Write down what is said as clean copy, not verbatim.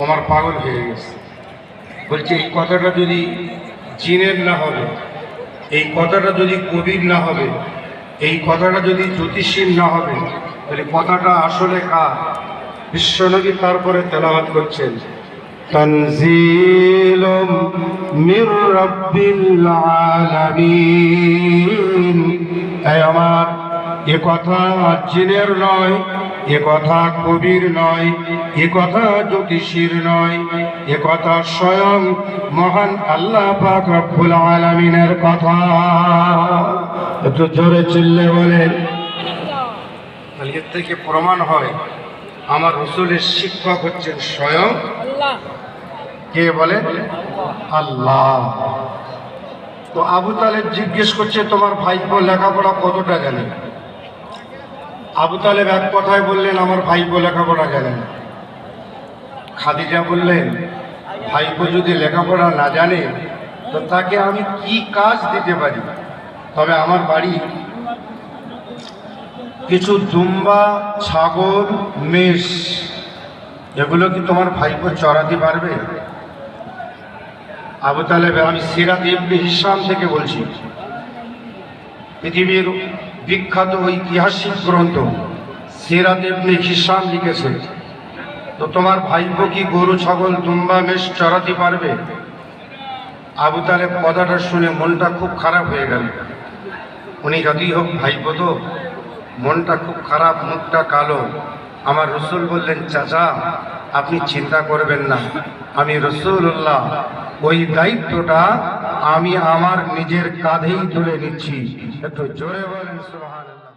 আমার পাগল হয়ে গেছে। বলছে এই কথাটা যদি জিনের না হবে, এই কথাটা যদি কবির না হবে, এই কথাটা যদি জ্যোতিষীর না হবে, তাহলে কথাটা আসলে কার? বিশ্বনবী তারপরে তেলাওয়াত করছেন, তানজিলুম মির রাব্বিল আলামিন। এই আমার এ কথা জিনের নয়, এ কথা কবির নয়, এ কথা জ্যোতিষীর নয়, এ কথা স্বয়ং মহান আল্লাহ পাক রব্বুল আলামিনের কথা। একটু জোরে চিল্লে বলেন। তাহলে এর থেকে প্রমাণ হয় আমার রাসূলের শিক্ষক হচ্ছেন স্বয়ং আল্লাহ। কে বলে? আল্লাহ। তো আবু তালেব জিজ্ঞেস করছে, তোমার ভাইপো লেখাপড়া কতটা জানে? আবু তালেব এক কথায় বললেন, আমার ভাইপো লেখাপড়া জানে না। খাদিজা বললেন, ভাইপো যদি লেখাপড়া না জানে তো তাকে আমি কি কাজ দিতে পারি? তবে আমার বাড়ি কিছু দুম্বা, ছাগল, মেষ, এগুলো কি তোমার ভাইপো চড়াতে পারবে? আবু তালেব, আমি সিরাত ইবনে হিশাম থেকে বলছি, পৃথিবীর বিখ্যাত ঐতিহাসিক গ্রন্থ সিরাত ইবনে হিশাম লিখেছে। তো তোমার ভাইপো কি গরু, ছাগল, দুম্বা, মেষ চড়াতে পারবে? আবু তালেব কথাটা শুনে মনটা খুব খারাপ হয়ে গেল। উনি যতই হোক ভাইপো, তো মনটা খুব খারাপ, মুখটা কালো। আমার রাসূল বললেন, চাচা আপনি চিন্তা করবেন না, আমি রাসূলুল্লাহ ওই দায়িত্বটা আমি আমার নিজের কাঁধেই তুলে নিচ্ছি। একটু জোরে বলেন সুবহানাল্লাহ।